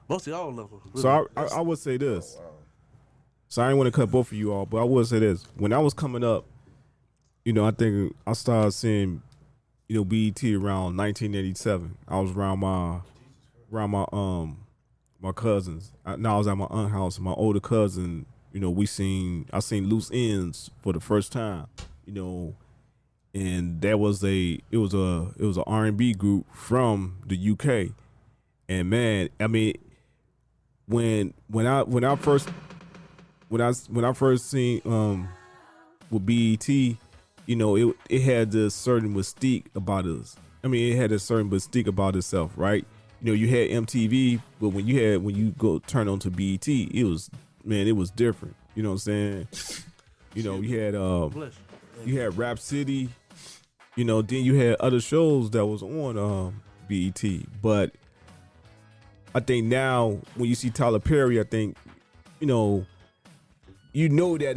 mostly all of them. Really. So I would say this. So I didn't want to cut both of you off, but I would say this. When I was coming up, I think I started seeing, BET around 1987. I was around my cousins. I was at my aunt's house. My older cousin, I seen Loose Ends for the first time, and it was a R&B group from the UK. And man, I mean, when I first seen with BET, it had this certain mystique about us. I mean, it had a certain mystique about itself, right? You had MTV, but when you go turn on to BET, it was different. You know what I'm saying? You had Rap City, then you had other shows that was on BET. But I think now when you see Tyler Perry, I think, that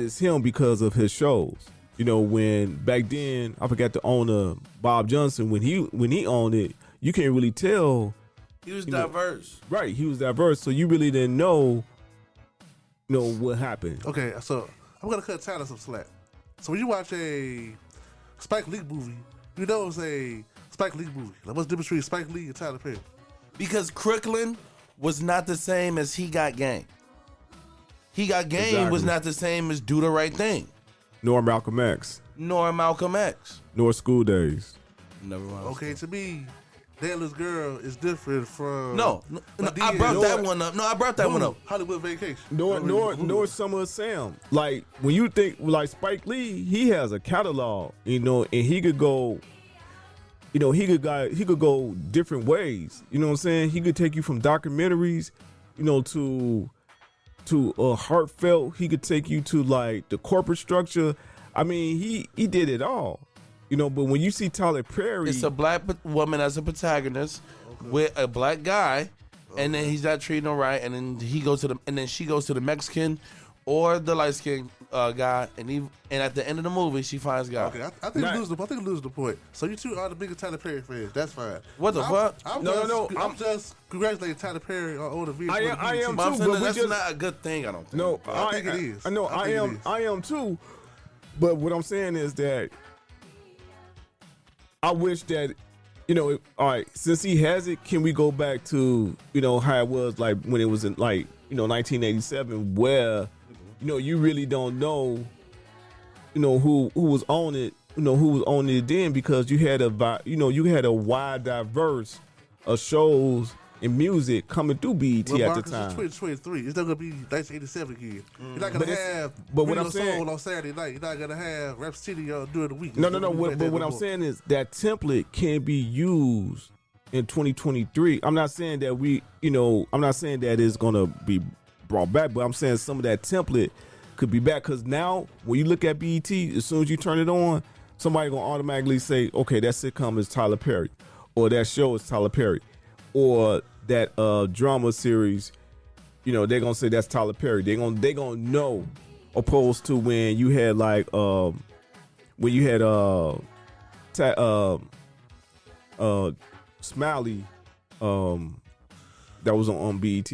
it's him because of his shows. When back then, I forgot the owner, Bob Johnson, when he owned it, you can't really tell. He was diverse. Right, he was diverse, so you really didn't know what happened. Okay, so I'm gonna cut Tyler some slack. So when you watch a Spike Lee movie, it's a Spike Lee movie. Like, what's the difference between Spike Lee and Tyler Perry? Because Crooklyn was not the same as He Got Game. He Got Game Exactly. was not the same as Do the Right Thing. Nor Malcolm X. Nor Malcolm X. Nor School Days. Never mind. Okay, to me, Dallas Girl is different from. No, I brought that one up. No, I brought that one up. Hollywood Vacation. Nor Summer of Sam. Like when you think like Spike Lee, he has a catalog, and he could go. He could go different ways. You know what I'm saying? He could take you from documentaries, to heartfelt. He could take you to like the corporate structure. I mean, he did it all. But when you see Tyler Perry, It's a black woman as a protagonist with a black guy, and then he's not treating her right, and then she goes to the Mexican or the light skinned guy, and at the end of the movie she finds God. Okay, I think you lose the point. So you two are the biggest Tyler Perry fans. That's fine. What the fuck? I'm just congratulating Tyler Perry on all the videos. I am But I'm too, saying but that's just, not a good thing. I don't think. no, I think it is. I know I I think it am. is. I am too. But what I'm saying is that I wish that all right, since he has it, can we go back to how it was like when it was in like 1987, where you really don't know who was on it, who was on it then, because you had a wide diverse of shows and music coming through BET at the time. It's 2023. It's not gonna be 1987 again. You're not But gonna have what I'm Radio saying- Soul on Saturday night. You're not gonna have Rap City during the week. No. But what I'm saying is that template can be used in 2023. I'm not saying that I'm not saying that it's gonna be brought back, but I'm saying some of that template could be back, because now when you look at BET, as soon as you turn it on, somebody gonna automatically say, okay, that sitcom is Tyler Perry, or that show is Tyler Perry, or that drama series, they're gonna say that's Tyler Perry. They gonna know, opposed to when you had like Smiley that was on BET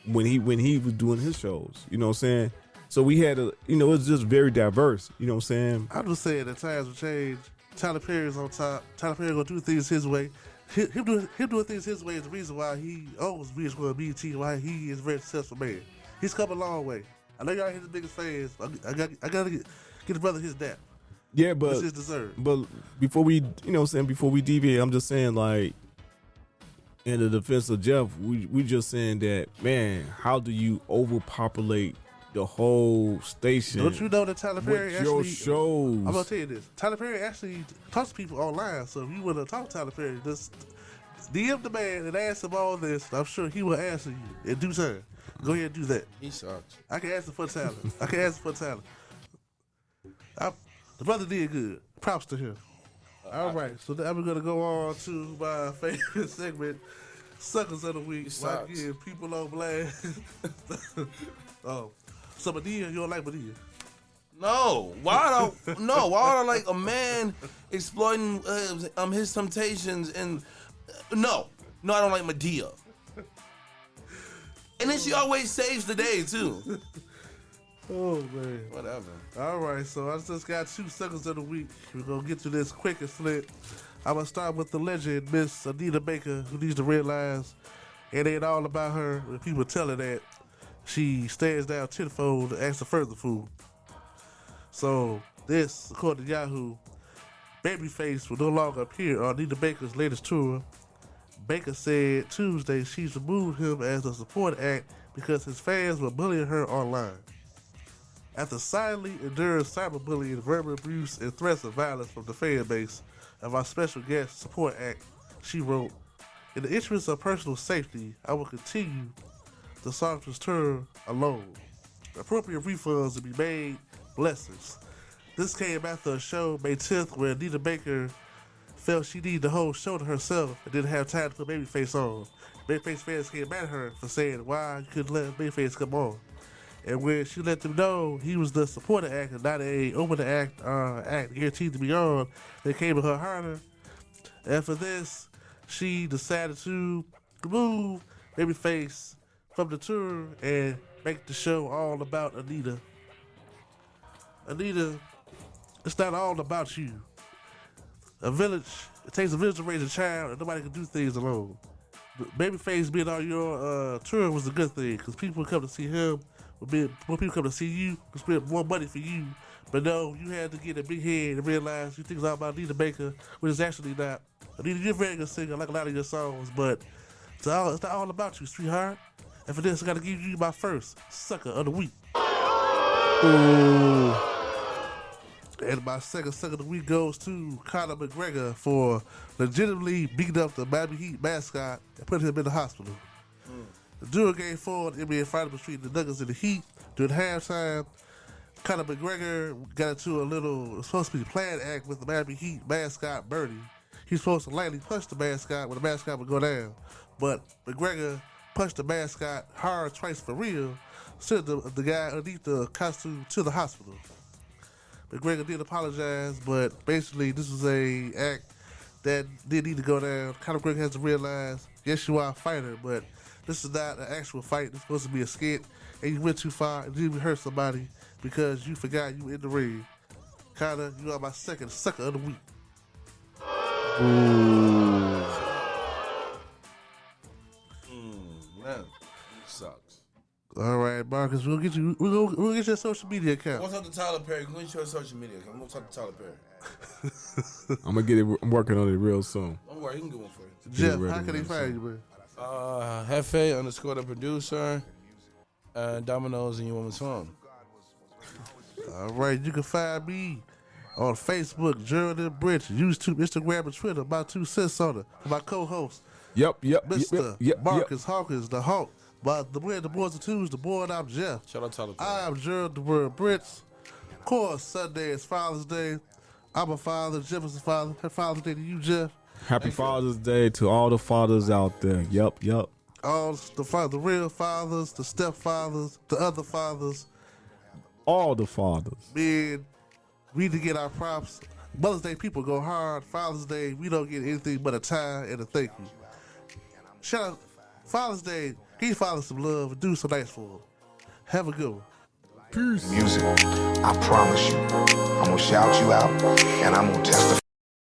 when he was doing his shows. You know what I'm saying? So we had it's just very diverse. You know what I'm saying? I'm just saying that times will change. Tyler Perry's on top. Tyler Perry gonna do things his way. Him doing things his way is the reason why he owns VH1 BET, why he is a very successful man. He's come a long way. I know y'all his biggest fans. But I gotta get the brother his dap. Yeah, but It's his dessert. But before we, before we deviate, I'm just saying, like, in the defense of Jeff, we just saying that, man, how do you overpopulate the whole station? Don't you know that Tyler Perry with your actually? shows? I'm gonna tell you this. Tyler Perry actually talks to people online. So if you want to talk to Tyler Perry, just DM the man and ask him all this. I'm sure he will answer you in due time. Go ahead and do that. He sucks. I can answer for Tyler. The brother did good. Props to him. All right, so now we're gonna go on to my favorite segment, Suckers of the Week. Where I give people on blast. Oh, so Medea, you don't like Medea? No, why would I like a man exploiting his temptations? And no, I don't like Medea. And then she always saves the day too. Oh man, whatever. All right, so I just got 2 Suckers of the Week. We're gonna get to this quick and slit. I'm gonna start with the legend, Miss Anita Baker, who needs to realize it ain't all about her. When people tell her that, she stands down tenfold and acts a further fool. So this, according to Yahoo, Babyface will no longer appear on Anita Baker's latest tour. Baker said Tuesday she's removed him as a support act because his fans were bullying her online. After silently enduring cyberbullying, verbal abuse, and threats of violence from the fan base of our special guest support act, she wrote, "In the interest of personal safety, I will continue the songstress tour alone. Appropriate refunds will be made. Blessings." This came after a show May 10th where Anita Baker felt she needed the whole show to herself and didn't have time to put Babyface on. Babyface fans came at her for saying why you couldn't let Babyface come on. And when she let them know he was the supporting act and not a opening act guaranteed to be on, they came at her harder. And for this, she decided to remove Babyface from the tour and make the show all about Anita. Anita, it's not all about you. It takes a village to raise a child, and nobody can do things alone. Babyface being on your tour was a good thing, because people come to see him. More people come to see you, to spend more money for you. But no, you had to get a big head and realize you think it's all about Anita Baker, which is actually not. Anita, you're a very good singer, I like a lot of your songs, but it's not all about you, sweetheart. And for this, I gotta give you my first Sucker of the Week. Ooh. And my second Sucker of the Week goes to Conor McGregor for legitimately beating up the Miami Heat mascot and putting him in the hospital. During Game 4 of the NBA Finals between the Nuggets and the Heat, during halftime, Conor McGregor got into supposed to be planned act with the Miami Heat mascot, Birdie. He's supposed to lightly punch the mascot when the mascot would go down. But McGregor punched the mascot hard twice for real, sent the guy underneath the costume to the hospital. McGregor did apologize, but basically this was a act that didn't need to go down. Conor McGregor has to realize, yes, you are a fighter, but this is not an actual fight. It's supposed to be a skit, and you went too far and didn't even hurt somebody because you forgot you were in the ring. Conor, you are my second Sucker of the Week. Man, sucks. All right, Marcus, we'll get your social media account. What's up to Tyler Perry? Go get your social media account. I'm gonna talk to Tyler Perry. I'm gonna get it. I'm working on it real soon. Don't worry, he can get one for you. Jeff, how can they find you, man? Hefe _ the producer, Dominoes in your woman's phone. All right, you can find me on Facebook, Gerald and Britts, YouTube, Instagram, and Twitter. About 2 cents on it. My co-host, Mr. Marcus Hawkins, the Hawk. The boys are twos, the boy, and I'm Jeff. Shout out Tyler Perry. I am Gerald the Word Britts. Of course, Sunday is Father's Day. I'm a father. Jeff is a father. Happy Father's Day to you, Jeff. Happy Father's Day to all the fathers out there. Yup. All the real fathers, the stepfathers, the other fathers. All the fathers. Man, we need to get our props. Mother's Day, people go hard. Father's Day, we don't get anything but a tie and a thank you. Shout out Father's Day. Give fathers some love and do some nice for them. Have a good one. Peace. Music, I promise you, I'm gonna shout you out and I'm gonna testify.